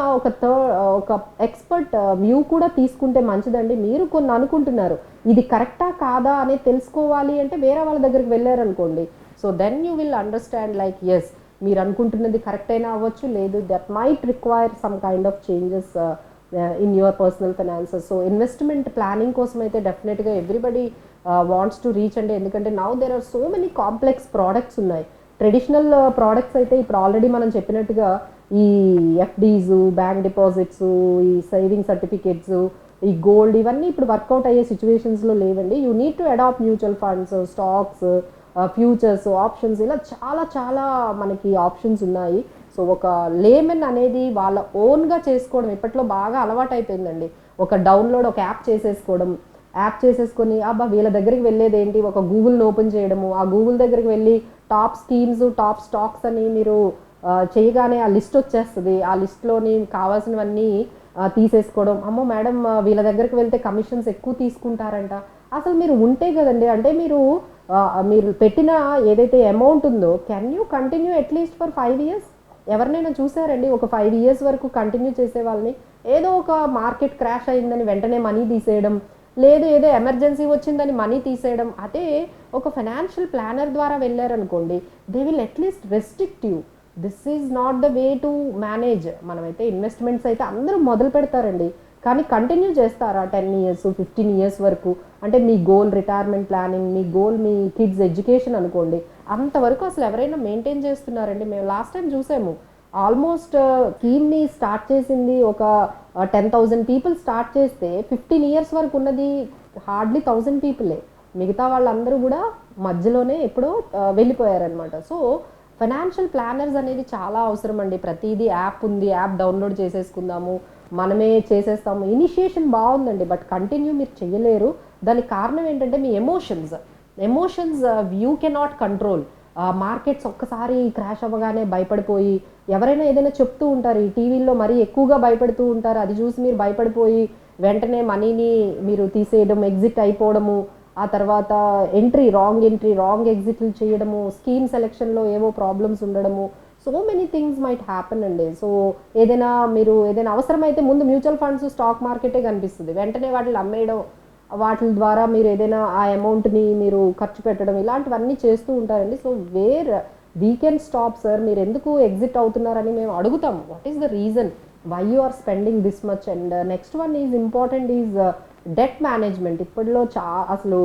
ఒక expert view కూడా తీసుకుంటే మంచిదండి. మీరు కొన్ని అనుకుంటున్నారు, ఇది కరెక్టా కాదా అనేది తెలుసుకోవాలి అంటే వేరే వాళ్ళ దగ్గరికి వెళ్ళారనుకోండి, so then you will understand like yes మీరు అనుకుంటున్నది కరెక్ట్ అయినా అవ్వచ్చు, లేదు that might require some kind of changes in your personal finances. So investment planning కోసం అయితే డెఫినెట్గా ఎవ్రీబడి వాంట్స్ టు రీచ్ అండి. ఎందుకంటే now there are so many complex products ఉన్నాయి. ట్రెడిషనల్ ప్రోడక్ట్స్ అయితే ఇప్పుడు ఆల్రెడీ మనం చెప్పినట్టుగా ఈ ఎఫ్డీస్, బ్యాంక్ డిపాజిట్స్, ఈ సేవింగ్ సర్టిఫికేట్స్, ఈ గోల్డ్, ఇవన్నీ ఇప్పుడు వర్కౌట్ అయ్యే సిచ్యువేషన్స్లో లేవండి. You need to adapt mutual funds, stocks, futures, options, ఇలా చాలా చాలా మనకి ఆప్షన్స్ ఉన్నాయి. సో ఒక లేమెన్ అనేది వాళ్ళ ఓన్గా చేసుకోవడం ఇప్పట్లో బాగా అలవాటు అయిపోయిందండి. ఒక డౌన్లోడ్ ఒక యాప్ చేసేసుకొని అబ్బా వీళ్ళ దగ్గరికి వెళ్ళేది ఏంటి, ఒక గూగుల్ని ఓపెన్ చేయడము, ఆ గూగుల్ దగ్గరికి వెళ్ళి టాప్ స్కీమ్స్, టాప్ స్టాక్స్ అని మీరు చేయగానే ఆ లిస్ట్ వచ్చేస్తుంది. ఆ లిస్ట్లోని కావాల్సినవన్నీ తీసేసుకోవడం. అమ్మో మేడం వీళ్ళ దగ్గరికి వెళ్తే కమిషన్స్ ఎక్కువ తీసుకుంటారంట. అసలు మీరు ఉంటే కదండి, అంటే మీరు పెట్టిన ఏదైతే అమౌంట్ ఉందో can you continue at least for 5 years? ఎవరినైనా చూసారండి ఒక 5 years వరకు కంటిన్యూ చేసే వాళ్ళని? ఏదో ఒక మార్కెట్ క్రాష్ అయిందని వెంటనే మనీ తీసేయడం, లేదు ఏదో ఎమర్జెన్సీ వచ్చిందని మనీ తీసేయడం. అదే ఒక ఫైనాన్షియల్ ప్లానర్ ద్వారా వెళ్ళారనుకోండి, they will at least restrict you. This is not the way to manage. మనమైతే ఇన్వెస్ట్మెంట్స్ అయితే అందరూ మొదలు పెడతారండి, కానీ కంటిన్యూ చేస్తారా 10 years 15 years వరకు? అంటే మీ గోల్ రిటైర్మెంట్ ప్లానింగ్, మీ గోల్ మీ కిడ్స్ ఎడ్యుకేషన్ అనుకోండి, అంతవరకు అసలు ఎవరైనా మెయింటైన్ చేస్తున్నారండి? మేము లాస్ట్ టైం చూసాము, ఆల్మోస్ట్ స్కీమ్ని స్టార్ట్ చేసింది ఒక 10,000 people స్టార్ట్ చేస్తే 15 years వరకు ఉన్నది హార్డ్లీ 1,000 peopleే. మిగతా వాళ్ళందరూ కూడా మధ్యలోనే ఎప్పుడో వెళ్ళిపోయారనమాట. సో ఫైనాన్షియల్ ప్లానర్స్ అనేది చాలా అవసరం అండి. ప్రతిదీ యాప్ ఉంది, యాప్ డౌన్లోడ్ చేసేసుకుందాము, మనమే చేసేస్తాము. ఇనిషియేషన్ బాగుందండి, బట్ కంటిన్యూ మీరు చేయలేరు. దానికి కారణం ఏంటంటే మీ emotions you cannot control. Markets ఒక్కసారి క్రాష్ అవ్వగానే భయపడిపోయి, ఎవరైనా ఏదైనా చెప్తూ ఉంటారు, ఈ టీవీల్లో మరీ ఎక్కువగా భయపడుతూ ఉంటారు, అది చూసి మీరు భయపడిపోయి వెంటనే మనీని మీరు తీసేయడం, ఎగ్జిట్ అయిపోవడము, ఆ తర్వాత రాంగ్ ఎగ్జిట్లు చేయడము, స్కీమ్ సెలెక్షన్లో ఏవో ప్రాబ్లమ్స్ ఉండడము, so many things might happen అండి. సో ఏదైనా అవసరమైతే ముందు మ్యూచువల్ ఫండ్స్, స్టాక్ మార్కెటే కనిపిస్తుంది, వెంటనే వాటిని అమ్మేయడం, వాటి ద్వారా మీరు ఏదైనా ఆ అమౌంట్ని మీరు ఖర్చు పెట్టడం, ఇలాంటివన్నీ చేస్తూ ఉంటారండి. So where we can stop sir, మీరు ఎందుకు ఎగ్జిట్ అవుతున్నారని మేము అడుగుతాము. What is the reason why you are spending this much? And next one is important is debt management. ఇప్పట్లో అసలు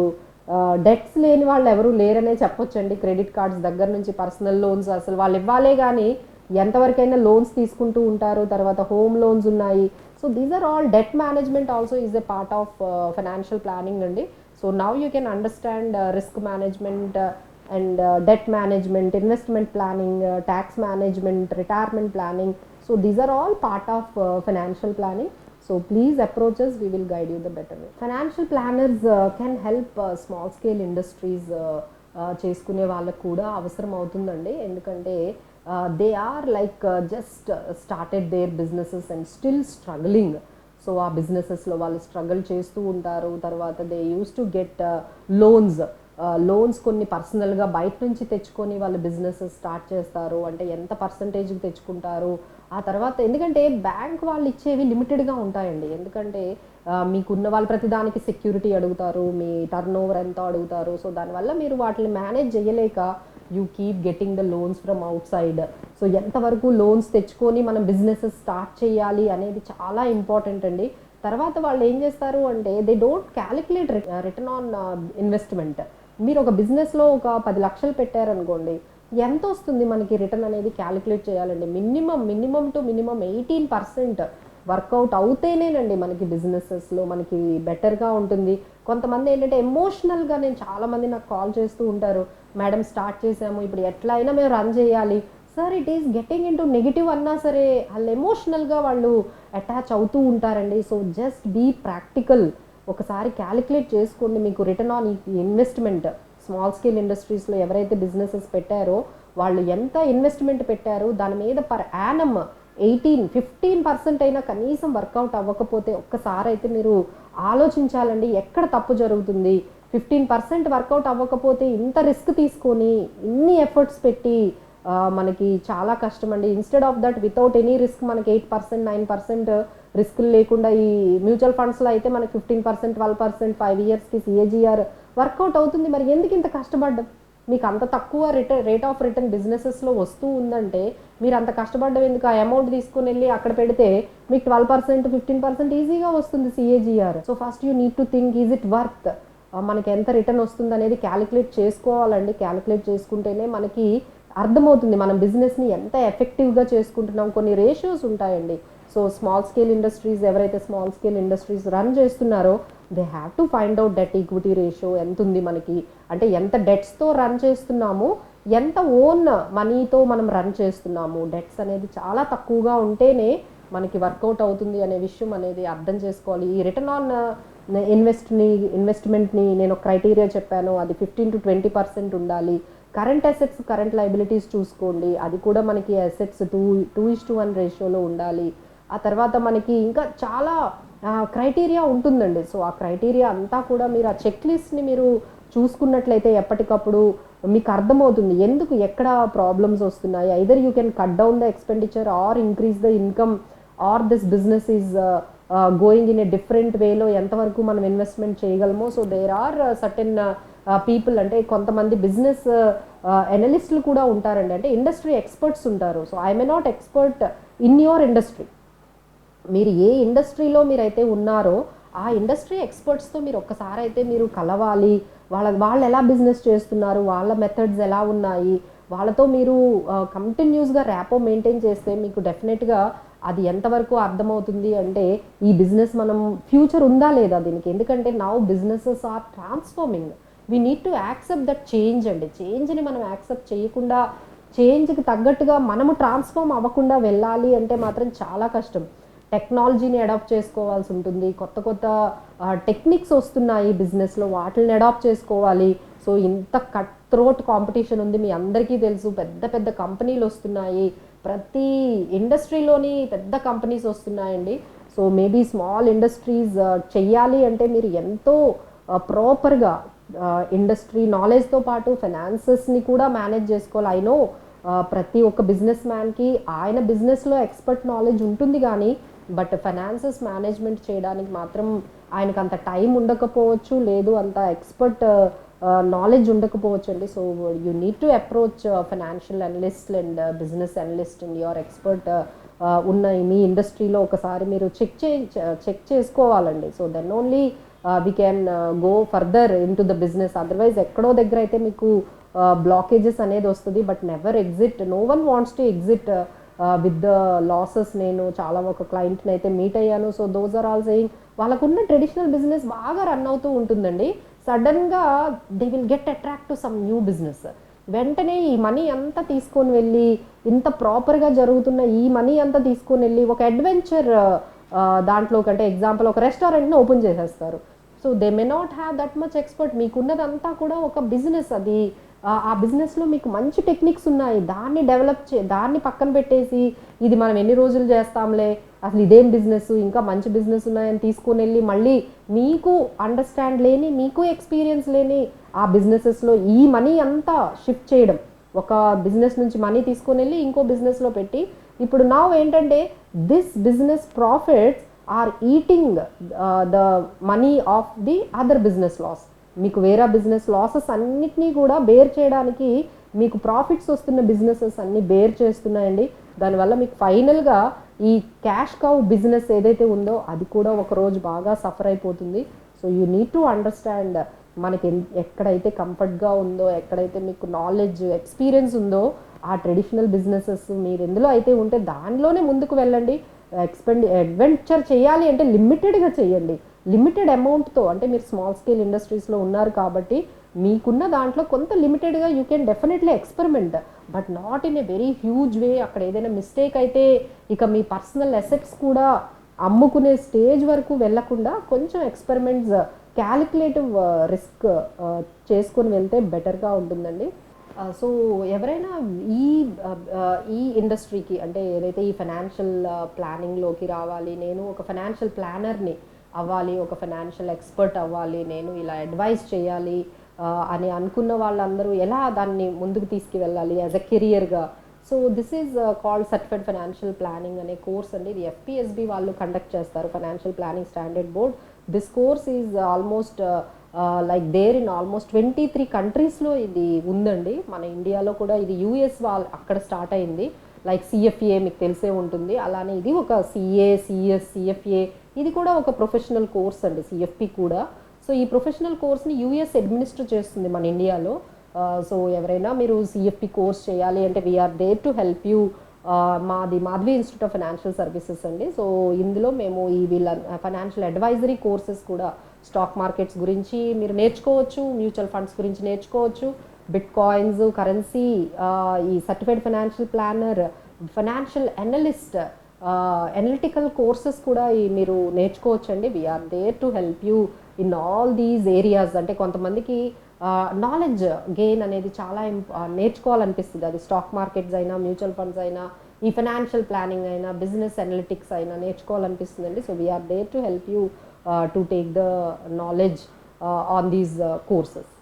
డెట్స్ లేని వాళ్ళు ఎవరు లేరనే చెప్పొచ్చండి. క్రెడిట్ కార్డ్స్ దగ్గర నుంచి పర్సనల్ లోన్స్, అసలు వాళ్ళు ఇవ్వాలే కానీ ఎంతవరకైనా లోన్స్ తీసుకుంటూ ఉంటారు. తర్వాత హోమ్ లోన్స్ ఉన్నాయి. So these are all debt management also is a part of financial planning అండి. So now you can understand risk management and debt management, investment planning, tax management, retirement planning. So these are all part of financial planning. So please approach us, we will guide you the better way. Financial planners can help small scale industries చేసుకునే వాళ్ళకు కూడా అవసరం అవుతుందండి. ఎందుకంటే they are like just started their businesses and still struggling. So ఆ బిజినెసెస్లో వాళ్ళు struggle చేస్తూ ఉంటారు. తర్వాత they use to get loans కొన్ని పర్సనల్గా బయట నుంచి తెచ్చుకొని వాళ్ళు బిజినెసెస్ స్టార్ట్ చేస్తారు. అంటే ఎంత పర్సంటేజ్కి తెచ్చుకుంటారు, ఆ తర్వాత ఎందుకంటే బ్యాంక్ వాళ్ళు ఇచ్చేవి లిమిటెడ్గా ఉంటాయండి. ఎందుకంటే మీకున్న వాళ్ళు ప్రతిదానికి సెక్యూరిటీ అడుగుతారు, మీ టర్న్ ఓవర్ ఎంత అడుగుతారు. సో దానివల్ల మీరు వాటిని మేనేజ్ చేయలేక you keep getting the loans from out side. So ఎంతవరకు లోన్స్ తెచ్చుకొని మనం బిజినెసెస్ స్టార్ట్ చేయాలి అనేది చాలా ఇంపార్టెంట్ అండి. తర్వాత వాళ్ళు ఏం చేస్తారు అంటే they don't calculate return on investment. మీరు ఒక బిజినెస్లో ఒక 10 లక్షలు పెట్టారనుకోండి, ఎంత వస్తుంది మనకి రిటర్న్ అనేది క్యాలిక్యులేట్ చేయాలండి. మినిమం టు మినిమం 18% వర్కౌట్ అవుతేనేనండి మనకి బిజినెసెస్లో మనకి బెటర్గా ఉంటుంది. కొంతమంది ఏంటంటే ఎమోషనల్గా, నేను చాలామంది నాకు కాల్ చేస్తూ ఉంటారు, మేడం స్టార్ట్ చేసాము, ఇప్పుడు ఎట్లా అయినా మేము రన్ చేయాలి sir. It is getting into negative అన్నా సరే వాళ్ళు ఎమోషనల్గా వాళ్ళు అటాచ్ అవుతూ ఉంటారండి. So just be practical. ఒకసారి క్యాలిక్యులేట్ చేసుకోండి మీకు return on investment. Small scale ఇండస్ట్రీస్లో ఎవరైతే బిజినెసెస్ పెట్టారో వాళ్ళు ఎంత ఇన్వెస్ట్మెంట్ పెట్టారు, దాని మీద పర్ యానమ్ 15% అయినా కనీసం వర్కౌట్ అవ్వకపోతే ఒక్కసారి అయితే మీరు ఆలోచించాలండి ఎక్కడ తప్పు జరుగుతుంది. 15% వర్కౌట్ అవ్వకపోతే ఇంత రిస్క్ తీసుకొని ఇన్ని ఎఫర్ట్స్ పెట్టి మనకి చాలా కష్టం అండి. Instead of that without any risk మనకి 8% 9% రిస్కులు లేకుండా ఈ మ్యూచువల్ ఫండ్స్లో అయితే మనకి 15% 12% 5 ఇయర్స్కి సిఏజిఆర్ వర్కౌట్ అవుతుంది. మరి ఎందుకు ఇంత కష్టపడ్డం? మీకు అంత తక్కువ రేట్ ఆఫ్ రిటర్న్ బిజినెసెస్లో వస్తూ ఉందంటే మీరు అంత కష్టపడ్డం ఎందుకు? ఆ అమౌంట్ తీసుకుని వెళ్ళి అక్కడ పెడితే మీకు 12% 15% ఈజీగా వస్తుంది CAGR. So first you need to think, is it worth? మనకి ఎంత రిటర్న్ వస్తుంది అనేది క్యాలిక్యులేట్ చేసుకోవాలండి. క్యాలిక్యులేట్ చేసుకుంటేనే మనకి అర్థమవుతుంది మనం బిజినెస్ని ఎంత ఎఫెక్టివ్గా చేసుకుంటున్నాం. కొన్ని రేషియోస్ ఉంటాయండి. సో స్మాల్ స్కేల్ ఇండస్ట్రీస్, ఎవరైతే స్మాల్ స్కేల్ ఇండస్ట్రీస్ రన్ చేస్తున్నారో they have to find out debt equity ratio ఎంత ఉంది మనకి, అంటే ఎంత డెట్స్తో రన్ చేస్తున్నాము, ఎంత ఓన్ మనీతో మనం రన్ చేస్తున్నాము. డెట్స్ అనేది చాలా తక్కువగా ఉంటేనే మనకి వర్కౌట్ అవుతుంది అనే విషయం అనేది అర్థం చేసుకోవాలి. ఈ రిటర్న్ ఆన్ ఇన్వెస్ట్మెంట్ని నేను క్రైటీరియా చెప్పాను, అది 15 to 20% ఉండాలి. కరెంట్ అసెట్స్ కరెంట్ లయబిలిటీస్ చూసుకోండి, అది కూడా మనకి అసెట్స్ 2:1 రేషియోలో ఉండాలి. ఆ తర్వాత మనకి ఇంకా చాలా క్రైటీరియా ఉంటుందండి. సో ఆ క్రైటీరియా అంతా కూడా మీరు ఆ చెక్ లిస్ట్ని మీరు చూసుకున్నట్లయితే ఎప్పటికప్పుడు మీకు అర్థమవుతుంది ఎందుకు ఎక్కడ ప్రాబ్లమ్స్ వస్తున్నాయి. Either you can cut down the expenditure or increase the income or this business is going in a different వేలో ఎంతవరకు మనం ఇన్వెస్ట్మెంట్ చేయగలమో. So there are certain people, అంటే కొంతమంది బిజినెస్ ఎనలిస్టులు కూడా ఉంటారండి, అంటే ఇండస్ట్రీ ఎక్స్పర్ట్స్ ఉంటారు. So I may not expert in your industry. మీరు ఏ ఇండస్ట్రీలో మీరైతే ఉన్నారో ఆ ఇండస్ట్రీ ఎక్స్పర్ట్స్తో మీరు ఒక్కసారి అయితే మీరు కలవాలి. వాళ్ళు ఎలా బిజినెస్ చేస్తున్నారు, వాళ్ళ మెథడ్స్ ఎలా ఉన్నాయి, వాళ్ళతో మీరు కంటిన్యూస్గా ర్యాపో మెయింటైన్ చేస్తే మీకు డెఫినెట్గా అది ఎంతవరకు అర్థమవుతుంది అంటే ఈ బిజినెస్ మనం ఫ్యూచర్ ఉందా లేదా దీనికి. ఎందుకంటే now businesses are transforming, we need to accept that change అండి. చేంజ్ని మనం యాక్సెప్ట్ చేయకుండా, చేంజ్కి తగ్గట్టుగా మనము ట్రాన్స్ఫార్మ్ అవ్వకుండా వెళ్ళాలి అంటే మాత్రం చాలా కష్టం. టెక్నాలజీని అడాప్ట్ చేసుకోవాల్సి ఉంటుంది. కొత్త కొత్త టెక్నిక్స్ వస్తున్నాయి బిజినెస్లో, వాటిని అడాప్ట్ చేసుకోవాలి. సో ఇంత కట్ త్రోట్ కాంపిటీషన్ ఉంది, మీ అందరికీ తెలుసు. పెద్ద పెద్ద కంపెనీలు వస్తున్నాయి, ప్రతి ఇండస్ట్రీలోని పెద్ద కంపెనీస్ వస్తున్నాయండి. సో మేబీ స్మాల్ ఇండస్ట్రీస్ చెయ్యాలి అంటే మీరు ఎంతో ప్రాపర్గా ఇండస్ట్రీ నాలెడ్జ్తో పాటు ఫైనాన్సెస్ని కూడా మేనేజ్ చేసుకోవాలి. ఐ నో ప్రతి ఒక్క బిజినెస్ మ్యాన్కి ఆయన బిజినెస్లో ఎక్స్పర్ట్ నాలెడ్జ్ ఉంటుంది, కానీ బట్ ఫైనాన్సెస్ మేనేజ్మెంట్ చేయడానికి మాత్రం ఆయనకు అంత టైం ఉండకపోవచ్చు, లేదు అంత ఎక్స్పర్ట్ నాలెడ్జ్ ఉండకపోవచ్చు అండి. So you need to approach financial analyst and business analyst and your expert ఉన్న మీ ఇండస్ట్రీలో ఒకసారి మీరు చెక్ చేసుకోవాలండి. So then only we can go further into the business. Otherwise ఎక్కడో దగ్గర అయితే మీకు బ్లాకేజెస్ అనేది వస్తుంది, but never exit. No one wants to exit with the losses. నేను చాలా ఒక క్లయింట్ని అయితే మీట్ అయ్యాను. So those are all saying వాళ్ళకున్న ట్రెడిషనల్ బిజినెస్ బాగా రన్ అవుతూ ఉంటుందండి. సడన్గా they will get attract to some new business. వెంటనే ఈ మనీ అంతా తీసుకొని వెళ్ళి, ఇంత ప్రాపర్గా జరుగుతున్న ఈ మనీ అంతా తీసుకొని వెళ్ళి ఒక అడ్వెంచర్ దాంట్లో కంటే ఎగ్జాంపుల్ ఒక రెస్టారెంట్ని ఓపెన్ చేసేస్తారు. So they may not have that much expert. మీకున్నదంతా కూడా ఒక బిజినెస్, అది ఆ బిజినెస్లో మీకు మంచి టెక్నిక్స్ ఉన్నాయి, దాన్ని దాన్ని పక్కన పెట్టేసి ఇది మనం ఎన్ని రోజులు చేస్తాంలే, అసలు ఇదేం బిజినెస్, ఇంకా మంచి బిజినెస్ ఉన్నాయని తీసుకొని వెళ్ళి మళ్ళీ మీకు అండర్స్టాండ్ లేని, మీకు ఎక్స్పీరియన్స్ లేని ఆ బిజినెసెస్లో ఈ మనీ అంతా షిఫ్ట్ చేయడం, ఒక బిజినెస్ నుంచి మనీ తీసుకొని వెళ్ళి ఇంకో బిజినెస్లో పెట్టి, ఇప్పుడు నా ఏంటంటే this business profits are eating the money of the other business loss. మీకు వేరే బిజినెస్ లాసెస్ అన్నిటినీ కూడా బేర్ చేయడానికి మీకు ప్రాఫిట్స్ వస్తున్న బిజినెసెస్ అన్నీ బేర్ చేస్తున్నాయండి. దానివల్ల మీకు ఫైనల్గా ఈ క్యాష్ కౌ బిజినెస్ ఏదైతే ఉందో అది కూడా ఒకరోజు బాగా సఫర్ అయిపోతుంది. So you need to understand మనకి ఎక్కడైతే కంఫర్ట్గా ఉందో, ఎక్కడైతే మీకు నాలెడ్జ్ ఎక్స్పీరియన్స్ ఉందో ఆ ట్రెడిషనల్ బిజినెసెస్ మీరు ఎందులో అయితే ఉంటే దానిలోనే ముందుకు వెళ్ళండి. అడ్వెంచర్ చేయాలి అంటే లిమిటెడ్గా చేయండి, లిమిటెడ్ అమౌంట్తో. అంటే మీరు స్మాల్ స్కేల్ ఇండస్ట్రీస్లో ఉన్నారు కాబట్టి మీకున్న దాంట్లో కొంత లిమిటెడ్గా you can definitely experiment, but not in a very huge way. అక్కడ ఏదైనా మిస్టేక్ అయితే ఇక మీ పర్సనల్ అసెట్స్ కూడా అమ్ముకునే స్టేజ్ వరకు వెళ్ళకుండా కొంచెం ఎక్స్పెరిమెంట్స్, క్యాలిక్యులేటివ్ రిస్క్ చేసుకొని వెళ్తే బెటర్గా ఉంటుందండి. సో ఎవరైనా ఈ ఇండస్ట్రీకి, అంటే ఏదైతే ఈ ఫైనాన్షియల్ ప్లానింగ్లోకి రావాలి, నేను ఒక ఫైనాన్షియల్ ప్లానర్ని అవ్వాలి, ఒక ఫైనాన్షియల్ ఎక్స్పర్ట్ అవ్వాలి, నేను ఇలా అడ్వైస్ చేయాలి అని అనుకున్న వాళ్ళందరూ ఎలా దాన్ని ముందుకు తీసుకువెళ్ళాలి యాజ్ అ కెరియర్గా. So this is called certified financial planning అనే కోర్స్ అండి. ఇది ఎఫ్పిఎస్బి వాళ్ళు కండక్ట్ చేస్తారు, financial planning standard board. This course is almost like there in almost 23 కంట్రీస్లో ఇది ఉందండి. మన ఇండియాలో కూడా ఇది యూఎస్ వాళ్ళు అక్కడ స్టార్ట్ అయింది. లైక్ సిఎఫ్ఏ మీకు తెలిసే ఉంటుంది, అలానే ఇది ఒక సిఏ, సిఎస్, సిఎఫ్ఏ ఇది కూడా ఒక ప్రొఫెషనల్ కోర్స్ అండి, సిఎఫ్పి కూడా. సో ఈ ప్రొఫెషనల్ కోర్స్ని యూఎస్ అడ్మినిస్టర్ చేస్తుంది మన ఇండియాలో. సో ఎవరైనా మీరు సిఎఫ్పి కోర్స్ చేయాలి అంటే we're there to help you. మాది Madhavi institute of financial services అండి. సో ఇందులో మేము ఈ వీళ్ళ ఫైనాన్షియల్ అడ్వైజరీ కోర్సెస్ కూడా, స్టాక్ మార్కెట్స్ గురించి మీరు నేర్చుకోవచ్చు, మ్యూచువల్ ఫండ్స్ గురించి నేర్చుకోవచ్చు, బిట్ కాయిన్స్, కరెన్సీ, ఈ certified financial planner, financial analyst, analytical courses కూడా మీరు నేర్చుకోవచ్చు అండి. We're there to help you in all these areas. అంటే కొంతమందికి నాలెడ్జ్ గెయిన్ అనేది చాలా నేర్చుకోవాలనిపిస్తుంది, అది స్టాక్ మార్కెట్స్ అయినా, మ్యూచువల్ ఫండ్స్ అయినా, ఈ ఫైనాన్షియల్ ప్లానింగ్ అయినా, బిజినెస్ అనలిటిక్స్ అయినా నేర్చుకోవాలనిపిస్తుంది అండి. So we are there to help you to take the knowledge on these courses.